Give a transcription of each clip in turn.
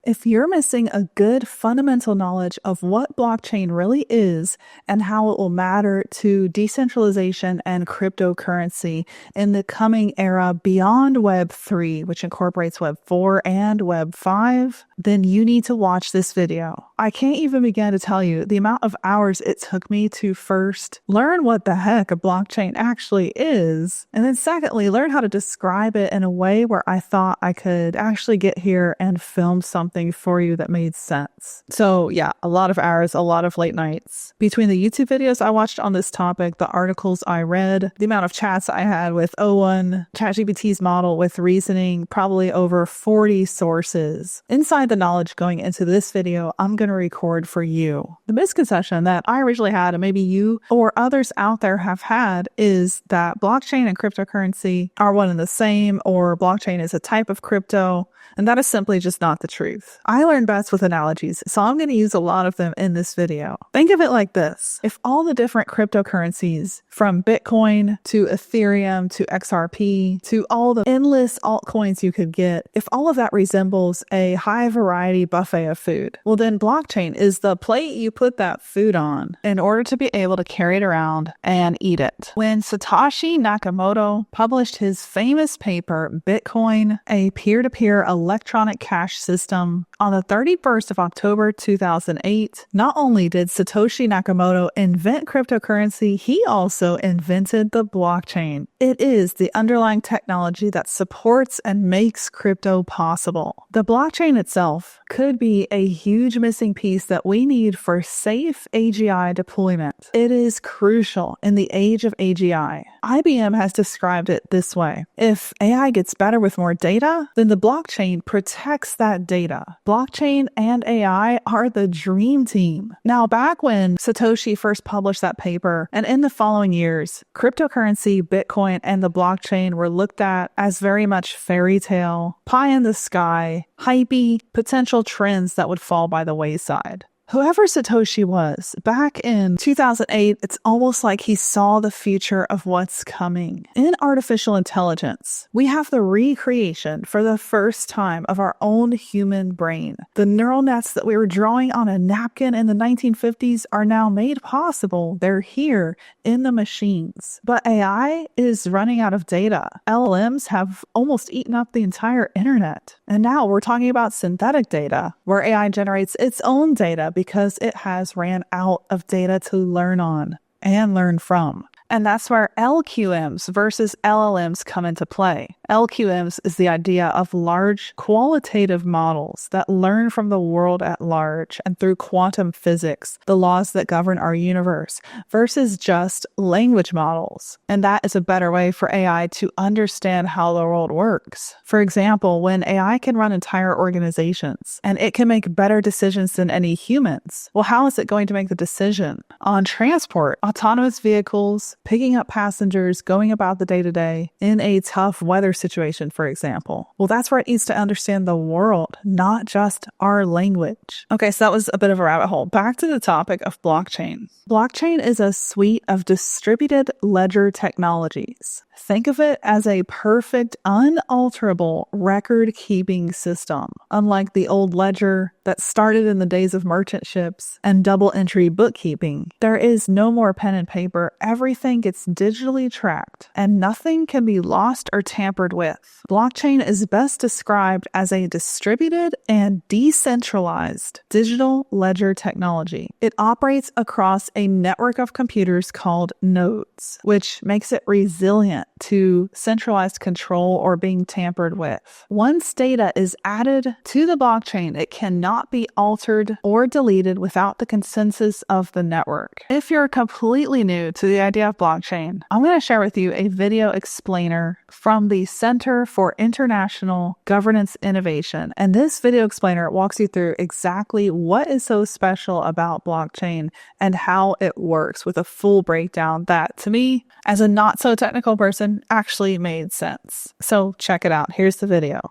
If you're missing a good fundamental knowledge of what blockchain really is and how it will matter to decentralization and cryptocurrency in the coming era beyond Web 3, which incorporates Web 4 and Web 5, then you need to watch this video. I can't even begin to tell you the amount of hours it took me to first learn what the heck a blockchain actually is, and then secondly, learn how to describe it in a way where I thought I could actually get here and film something for you that made sense. So yeah, a lot of hours, a lot of late nights. Between the YouTube videos I watched on this topic, the articles I read, the amount of chats I had with O1, ChatGPT's model with reasoning, probably over 40 sources. Inside the knowledge going into this video, I'm going to record for you. The misconception that I originally had, and maybe you or others out there have had, is that blockchain and cryptocurrency are one and the same, or blockchain is a type of crypto, and that is simply just not the truth. I learn best with analogies, so I'm going to use a lot of them in this video. Think of it like this. If all the different cryptocurrencies, from Bitcoin to Ethereum to XRP to all the endless altcoins you could get, if all of that resembles a high variety buffet of food, well then blockchain is the plate you put that food on in order to be able to carry it around and eat it. When Satoshi Nakamoto published his famous paper, Bitcoin, a peer-to-peer electronic cash system, on the 31st of October 2008, not only did Satoshi Nakamoto invent cryptocurrency, he also invented the blockchain. It is the underlying technology that supports and makes crypto possible. The blockchain itself could be a huge missing piece that we need for safe AGI deployment. It is crucial in the age of AGI. IBM has described it this way: if AI gets better with more data, then the blockchain protects that data. Blockchain and AI are the dream team. Now, back when Satoshi first published that paper, and in the following years, cryptocurrency, Bitcoin, and the blockchain were looked at as very much fairy tale, pie in the sky, hypey, potential trends that would fall by the wayside. Whoever Satoshi was, back in 2008, it's almost like he saw the future of what's coming. In artificial intelligence, we have the recreation for the first time of our own human brain. The neural nets that we were drawing on a napkin in the 1950s are now made possible. They're here in the machines. But AI is running out of data. LLMs have almost eaten up the entire internet. And now we're talking about synthetic data, where AI generates its own data because it has ran out of data to learn on and learn from. And that's where LQMs versus LLMs come into play. LQMs is the idea of large qualitative models that learn from the world at large and through quantum physics, the laws that govern our universe, versus just language models. And that is a better way for AI to understand how the world works. For example, when AI can run entire organizations and it can make better decisions than any humans, well, how is it going to make the decision on transport, autonomous vehicles, picking up passengers, going about the day-to-day in a tough weather situation, for example? Well, that's where it needs to understand the world, not just our language. Okay, so that was a bit of a rabbit hole. Back to the topic of blockchain. Blockchain is a suite of distributed ledger technologies. Think of it as a perfect, unalterable record-keeping system. Unlike the old ledger that started in the days of merchant ships and double-entry bookkeeping, there is no more pen and paper. Everything gets digitally tracked, and nothing can be lost or tampered with. Blockchain is best described as a distributed and decentralized digital ledger technology. It operates across a network of computers called nodes, which makes it resilient to centralized control or being tampered with. Once data is added to the blockchain, it cannot be altered or deleted without the consensus of the network. If you're completely new to the idea of blockchain, I'm going to share with you a video explainer from the Center for International Governance Innovation. And this video explainer walks you through exactly what is so special about blockchain and how it works, with a full breakdown that, to me, as a not so technical person, actually made sense. So check it out. Here's the video.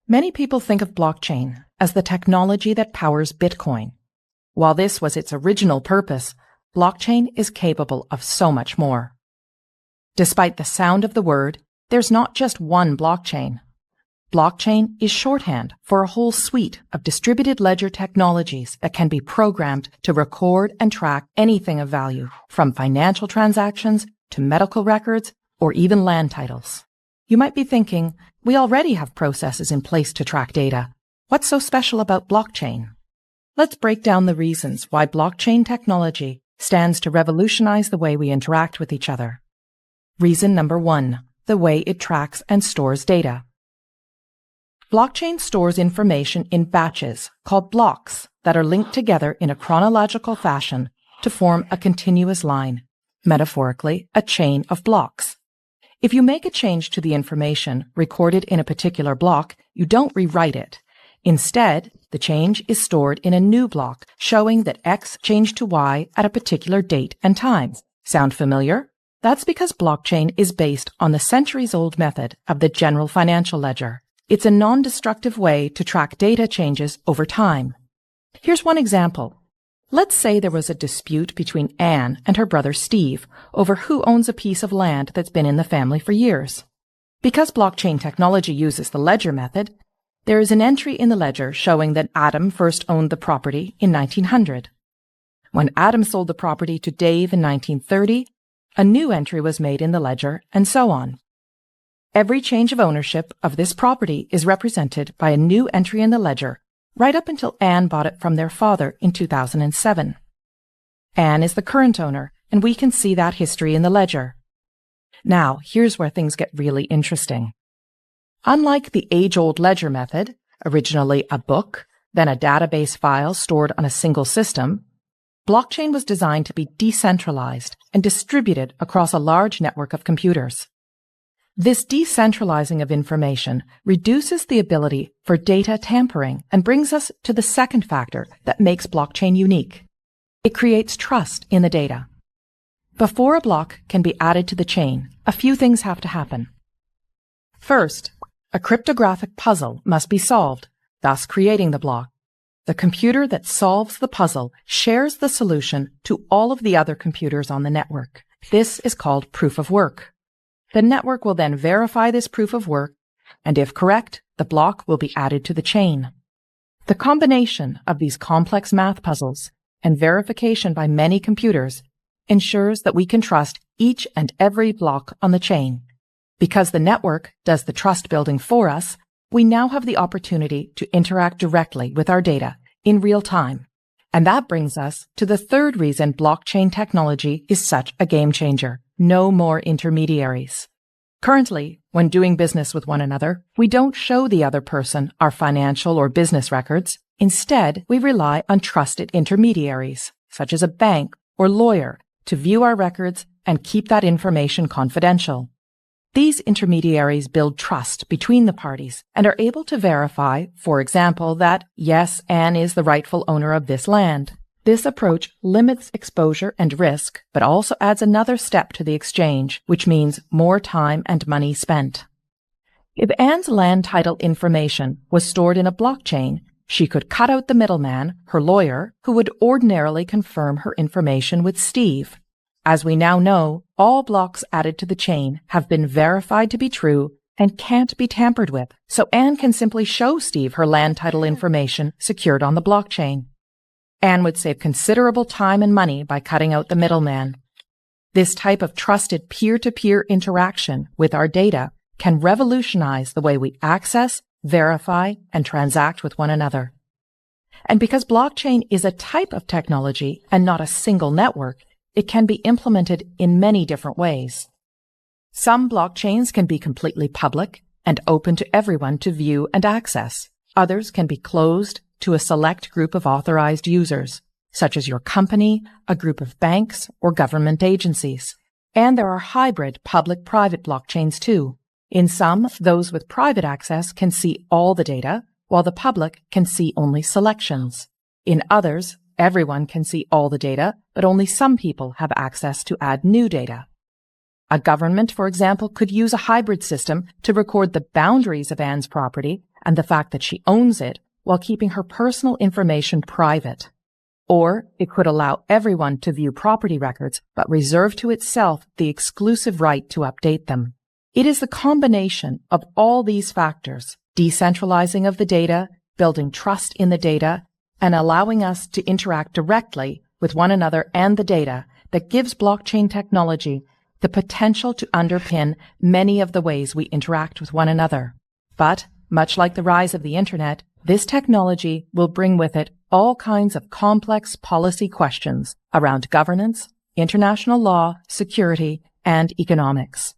Many people think of blockchain as the technology that powers Bitcoin. While this was its original purpose, blockchain is capable of so much more. Despite the sound of the word, there's not just one blockchain. Blockchain is shorthand for a whole suite of distributed ledger technologies that can be programmed to record and track anything of value, from financial transactions to medical records or even land titles. You might be thinking, we already have processes in place to track data. What's so special about blockchain? Let's break down the reasons why blockchain technology stands to revolutionize the way we interact with each other. Reason number 1, the way it tracks and stores data. Blockchain stores information in batches called blocks that are linked together in a chronological fashion to form a continuous line, metaphorically, a chain of blocks. If you make a change to the information recorded in a particular block, you don't rewrite it. Instead, the change is stored in a new block showing that X changed to Y at a particular date and time. Sound familiar? That's because blockchain is based on the centuries-old method of the general financial ledger. It's a non-destructive way to track data changes over time. Here's one example. Let's say there was a dispute between Anne and her brother Steve over who owns a piece of land that's been in the family for years. Because blockchain technology uses the ledger method, there is an entry in the ledger showing that Adam first owned the property in 1900. When Adam sold the property to Dave in 1930, a new entry was made in the ledger, and so on. Every change of ownership of this property is represented by a new entry in the ledger, right up until Anne bought it from their father in 2007. Anne is the current owner, and we can see that history in the ledger. Now, here's where things get really interesting. Unlike the age-old ledger method, originally a book, then a database file stored on a single system, blockchain was designed to be decentralized and distributed across a large network of computers. This decentralizing of information reduces the ability for data tampering and brings us to the second factor that makes blockchain unique. It creates trust in the data. Before a block can be added to the chain, a few things have to happen. First, a cryptographic puzzle must be solved, thus creating the block. The computer that solves the puzzle shares the solution to all of the other computers on the network. This is called proof of work. The network will then verify this proof of work, and if correct, the block will be added to the chain. The combination of these complex math puzzles and verification by many computers ensures that we can trust each and every block on the chain. Because the network does the trust building for us, we now have the opportunity to interact directly with our data in real time. And that brings us to the third reason blockchain technology is such a game changer. No more intermediaries. Currently, when doing business with one another, we don't show the other person our financial or business records. Instead, we rely on trusted intermediaries, such as a bank or lawyer, to view our records and keep that information confidential. These intermediaries build trust between the parties and are able to verify, for example, that, yes, Anne is the rightful owner of this land. This approach limits exposure and risk, but also adds another step to the exchange, which means more time and money spent. If Anne's land title information was stored in a blockchain, she could cut out the middleman, her lawyer, who would ordinarily confirm her information with Steve. As we now know, all blocks added to the chain have been verified to be true and can't be tampered with, so Anne can simply show Steve her land title information secured on the blockchain. Anne would save considerable time and money by cutting out the middleman. This type of trusted peer-to-peer interaction with our data can revolutionize the way we access, verify, and transact with one another. And because blockchain is a type of technology and not a single network, it can be implemented in many different ways. Some blockchains can be completely public and open to everyone to view and access. Others can be closed to a select group of authorized users, such as your company, a group of banks, or government agencies. And there are hybrid public-private blockchains too. In some, those with private access can see all the data, while the public can see only selections. In others, everyone can see all the data, but only some people have access to add new data. A government, for example, could use a hybrid system to record the boundaries of Anne's property and the fact that she owns it, while keeping her personal information private. Or it could allow everyone to view property records, but reserve to itself the exclusive right to update them. It is the combination of all these factors decentralizing of the data, building trust in the data, and allowing us to interact directly with one another and the data that gives blockchain technology the potential to underpin many of the ways we interact with one another. But, much like the rise of the internet, this technology will bring with it all kinds of complex policy questions around governance, international law, security, and economics.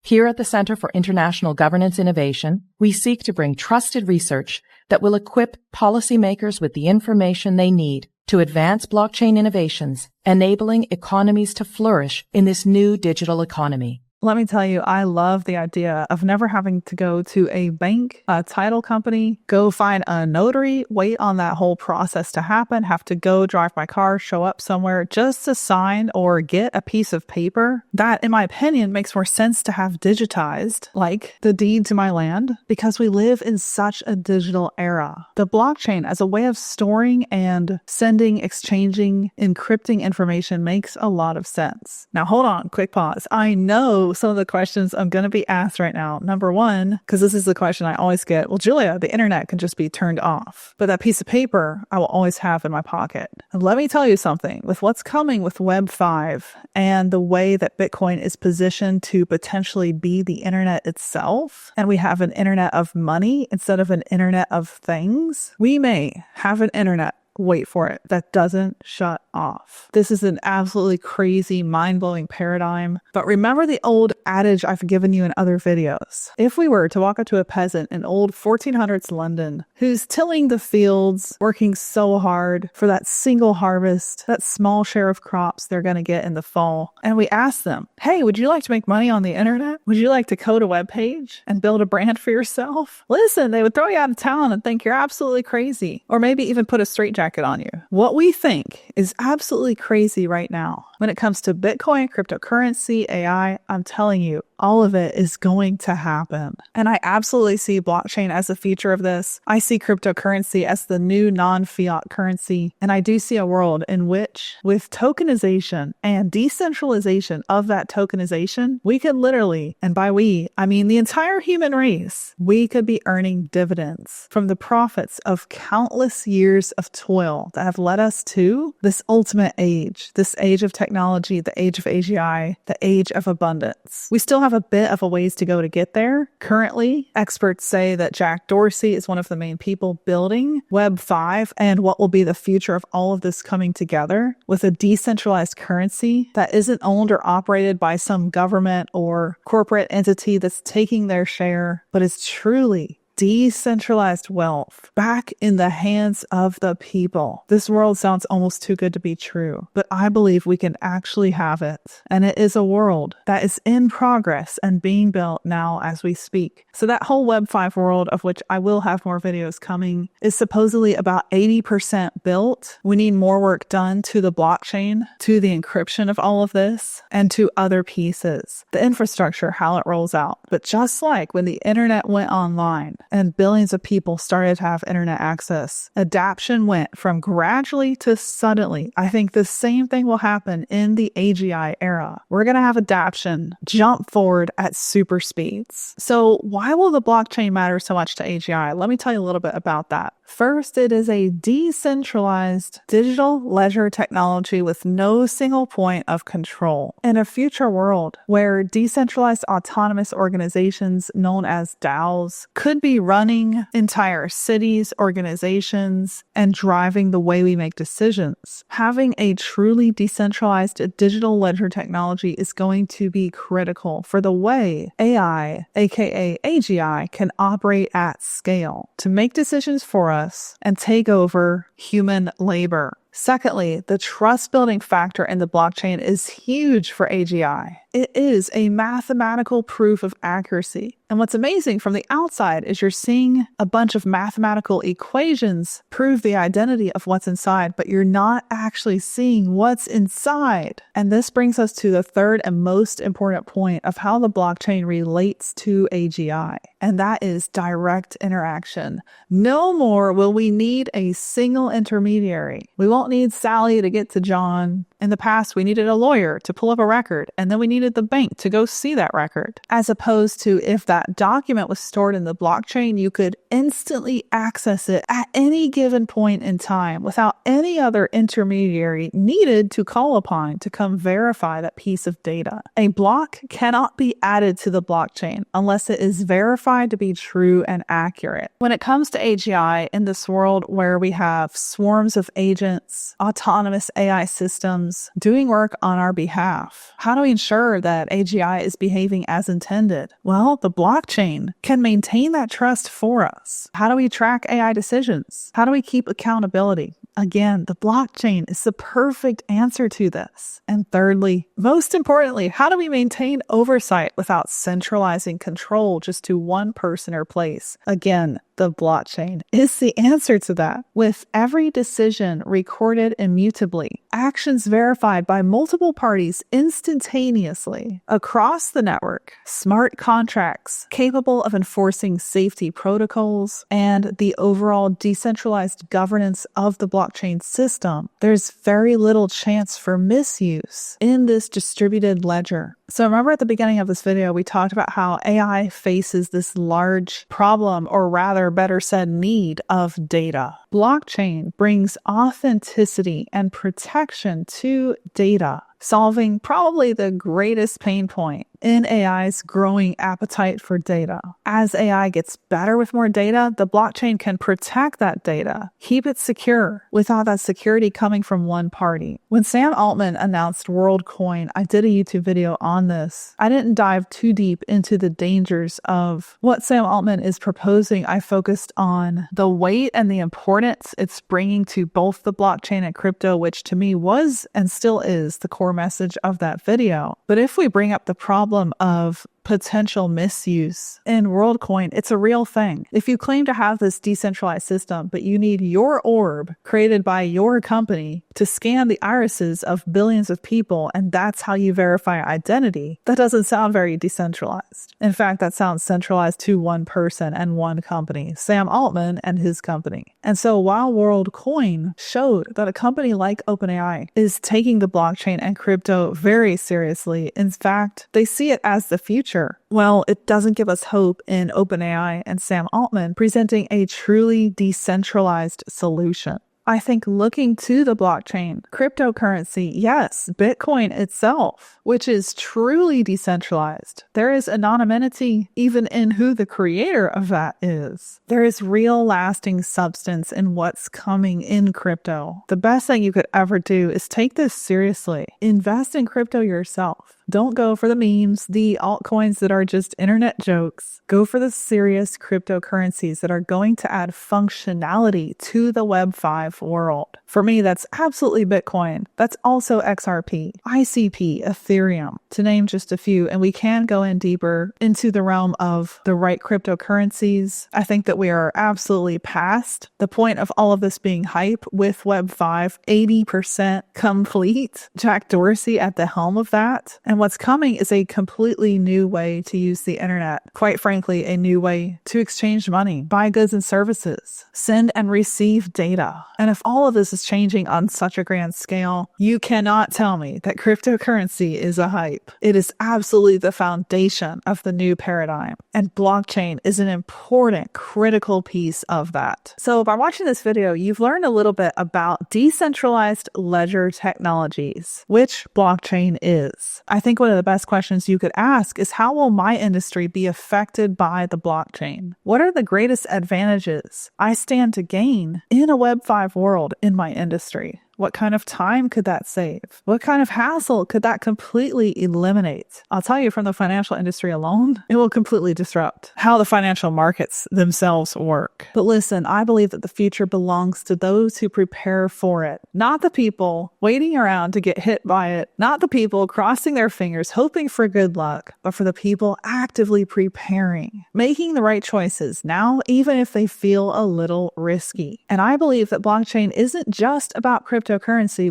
Here at the Center for International Governance Innovation, we seek to bring trusted research that will equip policymakers with the information they need to advance blockchain innovations, enabling economies to flourish in this new digital economy. Let me tell you, I love the idea of never having to go to a bank, a title company, go find a notary, wait on that whole process to happen, have to go drive my car, show up somewhere just to sign or get a piece of paper. That, in my opinion, makes more sense to have digitized, like the deed to my land, because we live in such a digital era. The blockchain as a way of storing and sending, exchanging, encrypting information makes a lot of sense. Now, hold on, quick pause. I know some of the questions I'm going to be asked right now. Number one, because this is the question I always get, well, Julia, the internet can just be turned off, but that piece of paper I will always have in my pocket. And let me tell you something, with what's coming with Web 5 and the way that Bitcoin is positioned to potentially be the internet itself, and we have an internet of money instead of an internet of things, we may have an internet, wait for it, that doesn't shut off. This is an absolutely crazy, mind-blowing paradigm. But remember the old adage I've given you in other videos. If we were to walk up to a peasant in old 1400s London who's tilling the fields, working so hard for that single harvest, that small share of crops they're going to get in the fall, and we ask them, hey, would you like to make money on the internet? Would you like to code a web page and build a brand for yourself? Listen, they would throw you out of town and think you're absolutely crazy, or maybe even put a straitjacket on you. What we think is absolutely crazy right now. When it comes to Bitcoin, cryptocurrency, AI, I'm telling you, all of it is going to happen. And I absolutely see blockchain as a feature of this. I see cryptocurrency as the new non-fiat currency. And I do see a world in which, with tokenization and decentralization of that tokenization, we could literally, and by we, I mean the entire human race, we could be earning dividends from the profits of countless years of toil that have led us to this ultimate age, this age of technology, the age of AGI, the age of abundance. We still have a bit of a ways to go to get there. Currently, experts say that Jack Dorsey is one of the main people building Web 5 and what will be the future of all of this coming together with a decentralized currency that isn't owned or operated by some government or corporate entity that's taking their share, but is truly decentralized wealth back in the hands of the people. This world sounds almost too good to be true, but I believe we can actually have it. And it is a world that is in progress and being built now as we speak. So that whole Web 5 world, of which I will have more videos coming, is supposedly about 80% built. We need more work done to the blockchain, to the encryption of all of this, and to other pieces. The infrastructure, how it rolls out. But just like when the internet went online, and billions of people started to have internet access, adaption went from gradually to suddenly. I think the same thing will happen in the AGI era. We're going to have adaption jump forward at super speeds. So why will the blockchain matter so much to AGI? Let me tell you a little bit about that. First, it is a decentralized digital ledger technology with no single point of control. In a future world where decentralized autonomous organizations known as DAOs could be running entire cities, organizations, and driving the way we make decisions, having a truly decentralized digital ledger technology is going to be critical for the way AI, aka AGI, can operate at scale to make decisions for us and take over human labor. Secondly, the trust-building factor in the blockchain is huge for AGI. It is a mathematical proof of accuracy. And what's amazing from the outside is you're seeing a bunch of mathematical equations prove the identity of what's inside, but you're not actually seeing what's inside. And this brings us to the third and most important point of how the blockchain relates to AGI, and that is direct interaction. No more will we need a single intermediary. We won't need Sally to get to John. In the past, we needed a lawyer to pull up a record, and then we needed the bank to go see that record. As opposed to if that that document was stored in the blockchain, you could instantly access it at any given point in time without any other intermediary needed to call upon to come verify that piece of data. A block cannot be added to the blockchain unless it is verified to be true and accurate. When it comes to AGI, in this world where we have swarms of agents, autonomous AI systems doing work on our behalf, how do we ensure that AGI is behaving as intended? Well, the blockchain can maintain that trust for us. How do we track AI decisions? How do we keep accountability? Again, the blockchain is the perfect answer to this. And thirdly, most importantly, how do we maintain oversight without centralizing control just to one person or place? Again, the blockchain is the answer to that. With every decision recorded immutably, actions verified by multiple parties instantaneously across the network, smart contracts capable of enforcing safety protocols, and the overall decentralized governance of the blockchain system, there's very little chance for misuse in this distributed ledger. So remember at the beginning of this video, we talked about how AI faces this large problem, or rather, better said, need of data. Blockchain brings authenticity and protection to data, solving probably the greatest pain point in AI's growing appetite for data. As AI gets better with more data, the blockchain can protect that data, keep it secure without that security coming from one party. When Sam Altman announced WorldCoin, I did a YouTube video on this. I didn't dive too deep into the dangers of what Sam Altman is proposing. I focused on the weight and the importance it's bringing to both the blockchain and crypto, which to me was and still is the core message of that video. But if we bring up the problem of potential misuse in WorldCoin, it's a real thing. If you claim to have this decentralized system, but you need your orb created by your company to scan the irises of billions of people, and that's how you verify identity, that doesn't sound very decentralized. In fact, that sounds centralized to one person and one company, Sam Altman and his company. And so while WorldCoin showed that a company like OpenAI is taking the blockchain and crypto very seriously, in fact, they see it as the future. Well, it doesn't give us hope in OpenAI and Sam Altman presenting a truly decentralized solution. I think looking to the blockchain, cryptocurrency, yes, Bitcoin itself, which is truly decentralized. There is anonymity even in who the creator of that is. There is real lasting substance in what's coming in crypto. The best thing you could ever do is take this seriously. Invest in crypto yourself. Don't go for the memes, the altcoins that are just internet jokes. Go for the serious cryptocurrencies that are going to add functionality to the Web 5 world. For me, that's absolutely Bitcoin. That's also XRP, ICP, Ethereum, to name just a few. And we can go in deeper into the realm of the right cryptocurrencies. I think that we are absolutely past the point of all of this being hype with Web 5, 80% complete. Jack Dorsey at the helm of that. And what's coming is a completely new way to use the internet. Quite frankly, a new way to exchange money, buy goods and services, send and receive data. And if all of this is changing on such a grand scale, you cannot tell me that cryptocurrency is a hype. It is absolutely the foundation of the new paradigm. And blockchain is an important, critical piece of that. So by watching this video, you've learned a little bit about decentralized ledger technologies, which blockchain is. I think one of the best questions you could ask is, how will my industry be affected by the blockchain? What are the greatest advantages I stand to gain in a Web 5 world in my industry? What kind of time could that save? What kind of hassle could that completely eliminate? I'll tell you, from the financial industry alone, it will completely disrupt how the financial markets themselves work. But listen, I believe that the future belongs to those who prepare for it, not the people waiting around to get hit by it, not the people crossing their fingers hoping for good luck, but for the people actively preparing, making the right choices now, even if they feel a little risky. And I believe that blockchain isn't just about cryptocurrency,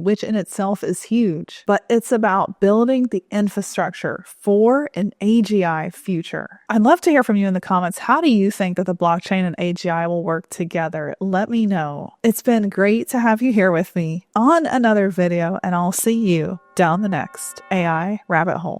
which in itself is huge, but it's about building the infrastructure for an AGI future. I'd love to hear from you in the comments. How do you think that the blockchain and AGI will work together? Let me know. It's been great to have you here with me on another video, and I'll see you down the next AI rabbit hole.